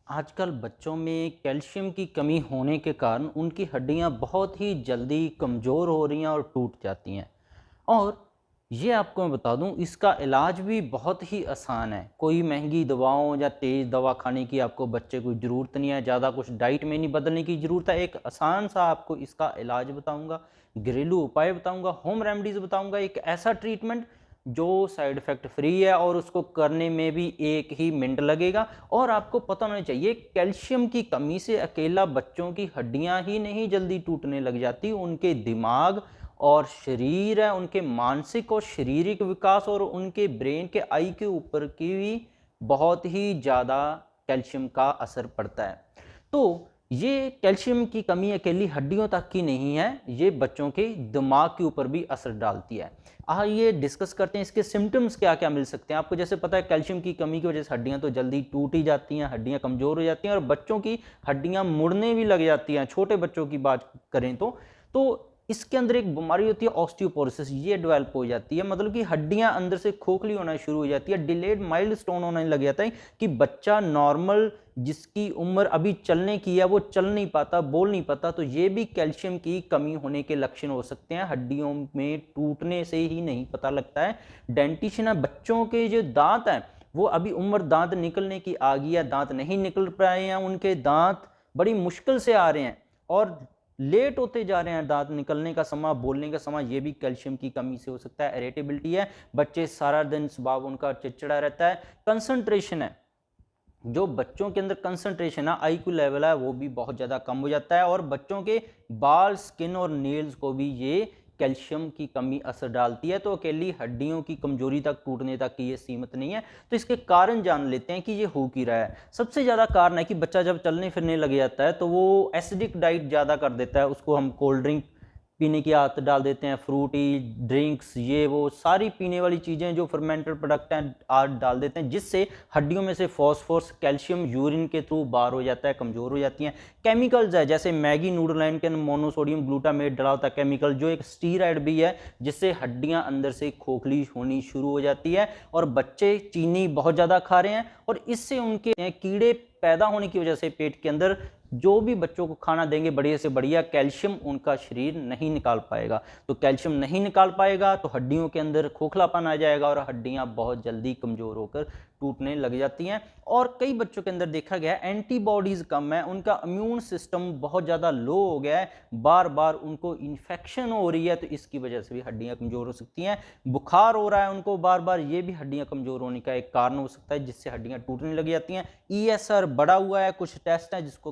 आजकल बच्चों में कैल्शियम की कमी होने के कारण उनकी हड्डियां बहुत ही जल्दी कमज़ोर हो रही हैं और टूट जाती हैं। और ये आपको मैं बता दूं, इसका इलाज भी बहुत ही आसान है। कोई महंगी दवाओं या तेज़ दवा खाने की आपको बच्चे को ज़रूरत नहीं है। ज़्यादा कुछ डाइट में नहीं बदलने की ज़रूरत है। एक आसान सा आपको इसका इलाज बताऊंगा, घरेलू उपाय बताऊंगा, होम रेमेडीज़ बताऊंगा। एक ऐसा ट्रीटमेंट जो साइड इफ़ेक्ट फ्री है और उसको करने में भी 1 ही मिनट लगेगा। और आपको पता होना चाहिए, कैल्शियम की कमी से अकेला बच्चों की हड्डियां ही नहीं जल्दी टूटने लग जाती, उनके दिमाग और शरीर है, उनके मानसिक और शारीरिक विकास और उनके ब्रेन के आई के ऊपर की भी बहुत ही ज़्यादा कैल्शियम का असर पड़ता है। तो ये कैल्शियम की कमी अकेली हड्डियों तक की नहीं है, ये बच्चों के दिमाग के ऊपर भी असर डालती है। आइए डिस्कस करते हैं इसके सिम्टम्स क्या क्या मिल सकते हैं। आपको जैसे पता है, कैल्शियम की कमी की वजह से हड्डियां तो जल्दी टूट ही जाती हैं, हड्डियां कमजोर हो जाती हैं और बच्चों की हड्डियां मुड़ने भी लग जाती हैं। छोटे बच्चों की बात करें तो इसके अंदर एक बीमारी होती है ऑस्टियोपोरोसिस, ये डेवलप हो जाती है। मतलब कि हड्डियां अंदर से खोखली होना शुरू हो जाती है, डिलेड माइलस्टोन होने लग जाता है कि बच्चा नॉर्मल जिसकी उम्र अभी चलने की है वो चल नहीं पाता, बोल नहीं पाता। तो ये भी कैल्शियम की कमी होने के लक्षण हो सकते हैं। हड्डियों में टूटने से ही नहीं पता लगता है। डेंटिशन है, बच्चों के जो दांत हैं वो अभी उम्र दांत निकलने की आ गई है, दांत नहीं निकल पाए हैं, उनके दांत बड़ी मुश्किल से आ रहे हैं और लेट होते जा रहे हैं दांत निकलने का समय, बोलने का समय। ये भी कैल्शियम की कमी से हो सकता है। इरिटेबिलिटी है, बच्चे सारा दिन स्वभाव उनका चिड़चिड़ा रहता है। कंसंट्रेशन है, जो बच्चों के अंदर कंसंट्रेशन है, आईक्यू लेवल है, वो भी बहुत ज़्यादा कम हो जाता है। और बच्चों के बाल, स्किन और नेल्स को भी ये कैल्शियम की कमी असर डालती है। तो अकेली हड्डियों की कमजोरी तक, टूटने तक की ये सीमित नहीं है। तो इसके कारण जान लेते हैं कि ये हो क्यों रहा है। सबसे ज़्यादा कारण है कि बच्चा जब चलने फिरने लग जाता है तो वो एसिडिक डाइट ज़्यादा कर देता है। उसको हम कोल्ड ड्रिंक पीने की आदत डाल देते हैं, फ्रूटी ड्रिंक्स, ये वो सारी पीने वाली चीज़ें जो फर्मेंटेड प्रोडक्ट हैं आदत डाल देते हैं, जिससे हड्डियों में से फॉस्फोरस, कैल्शियम यूरिन के थ्रू बाहर हो जाता है, कमज़ोर हो जाती हैं। केमिकल्स है, जैसे मैगी नूडल के मोनोसोडियम ग्लूटामेट डला होता है केमिकल, जो एक स्टीरॉयड भी है, जिससे हड्डियां अंदर से खोखली होनी शुरू हो जाती है। और बच्चे चीनी बहुत ज़्यादा खा रहे हैं और इससे उनके कीड़े पैदा होने की वजह से पेट के अंदर जो भी बच्चों को खाना देंगे बढ़िया से बढ़िया, कैल्शियम उनका शरीर नहीं निकाल पाएगा। तो कैल्शियम नहीं निकाल पाएगा तो हड्डियों के अंदर खोखलापन आ जाएगा और हड्डियां बहुत जल्दी कमजोर होकर टूटने लग जाती हैं। और कई बच्चों के अंदर देखा गया है एंटीबॉडीज कम है, उनका इम्यून सिस्टम बहुत ज़्यादा लो हो गया है, बार बार उनको इन्फेक्शन हो रही है, तो इसकी वजह से भी हड्डियां कमजोर हो सकती हैं। बुखार हो रहा है उनको बार बार, ये भी हड्डियां कमजोर होने का एक कारण हो सकता है, जिससे हड्डियां टूटने लग जाती हैं। ईएसआर बढ़ा हुआ है, कुछ टेस्ट है जिसको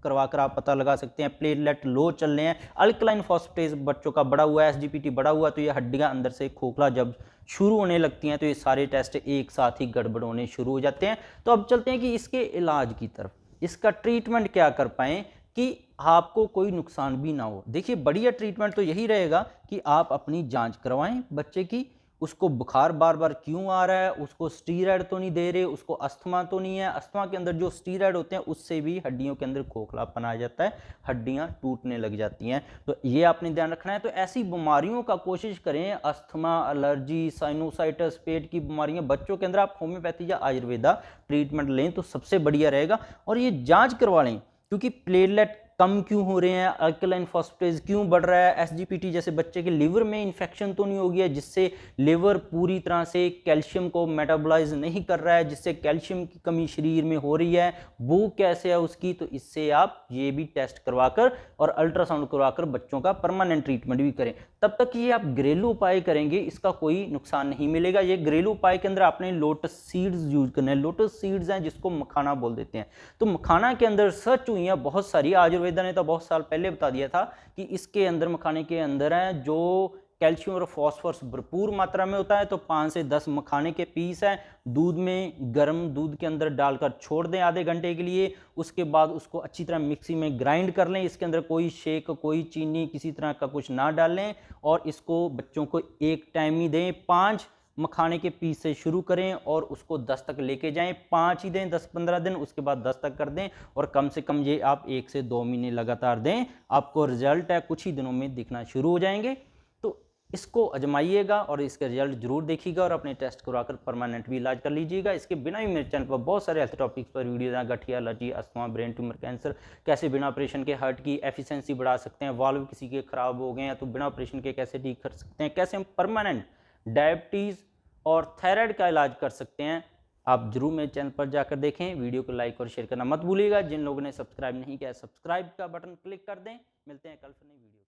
करवा कर आप पता लगा सकते हैं। प्लेटलेट लो चल रहे हैं, अल्कलाइन फॉस्फेटेज बच्चों का बढ़ा हुआ है, एसजीपीटी बढ़ा हुआ है, तो ये हड्डियां अंदर से खोखला जब शुरू होने लगती हैं तो ये सारे टेस्ट एक साथ ही गड़बड़ होने शुरू हो जाते हैं। तो अब चलते हैं कि इसके इलाज की तरफ, इसका ट्रीटमेंट क्या कर पाएं कि आपको कोई नुकसान भी ना हो। देखिए, बढ़िया ट्रीटमेंट तो यही रहेगा कि आप अपनी जांच करवाएं बच्चे की, उसको बुखार बार बार क्यों आ रहा है, उसको स्टीरॉयड तो नहीं दे रहे, उसको अस्थमा तो नहीं है। अस्थमा के अंदर जो स्टीरॉयड होते हैं उससे भी हड्डियों के अंदर खोखलापन आ जाता है, हड्डियां टूटने लग जाती हैं। तो ये आपने ध्यान रखना है। तो ऐसी बीमारियों का कोशिश करें, अस्थमा, एलर्जी, साइनोसाइटिस, पेट की बीमारियां बच्चों के अंदर, आप होम्योपैथी या आयुर्वेदा ट्रीटमेंट लें तो सबसे बढ़िया रहेगा। और ये जांच करवा लें, क्योंकि प्लेटलेट कम क्यों हो रहे हैं, अल्कलाइन फॉस्फेटेज क्यों बढ़ रहा है, एसजीपीटी जैसे बच्चे के लिवर में इन्फेक्शन तो नहीं हो गया जिससे लिवर पूरी तरह से कैल्शियम को मेटाबोलाइज नहीं कर रहा है, जिससे कैल्शियम की कमी शरीर में हो रही है, भूख कैसे है उसकी। तो इससे आप ये भी टेस्ट करवाकर और अल्ट्रासाउंड करवाकर बच्चों का परमानेंट ट्रीटमेंट भी करें। तब तक ये आप घरेलू उपाय करेंगे, इसका कोई नुकसान नहीं मिलेगा। ये घरेलू उपाय के अंदर आपने लोटस सीड्स यूज करना है। लोटस सीड्स हैं जिसको मखाना बोल देते हैं। तो मखाना के अंदर सर्च हुई है बहुत सारी, आयुर्वेदा ने तो बहुत साल पहले बता दिया था कि इसके अंदर, मखाने के अंदर है जो कैल्शियम और फास्फोरस भरपूर मात्रा में होता है। तो 5 से 10 मखाने के पीस हैं, दूध में, गर्म दूध के अंदर डालकर छोड़ दें आधे घंटे के लिए। उसके बाद उसको अच्छी तरह मिक्सी में ग्राइंड कर लें। इसके अंदर कोई शेक, कोई चीनी, किसी तरह का कुछ ना डालें और इसको बच्चों को एक टाइम ही दें। 5 मखाने के पीस से शुरू करें और उसको 10 तक लेके जाएं। 5 ही दें 10-15 दिन, उसके बाद 10 तक कर दें और कम से कम ये आप 1 से 2 महीने लगातार दें। आपको रिजल्ट है कुछ ही दिनों में दिखना शुरू हो जाएंगे। तो इसको आजमाइएगा और इसके रिजल्ट जरूर देखिएगा और अपने टेस्ट करवाकर परमानेंट भी इलाज कर लीजिएगा। इसके बिना भी मेरे चैनल पर बहुत सारे हेल्थ टॉपिक्स पर वीडियोज हैं, गठिया, allergy, asthma, brain tumour, cancer, कैसे बिना ऑपरेशन के हार्ट की एफिशिएंसी बढ़ा सकते हैं, वाल्व किसी के खराब हो गए हैं तो बिना ऑपरेशन के कैसे ठीक कर सकते हैं, कैसे हम परमानेंट डायबिटीज़ और थायराइड का इलाज कर सकते हैं। आप जरूर मेरे चैनल पर जाकर देखें। वीडियो को लाइक और शेयर करना मत भूलिएगा। जिन लोगों ने सब्सक्राइब नहीं किया, सब्सक्राइब का बटन क्लिक कर दें। मिलते हैं कल फिर नई वीडियो।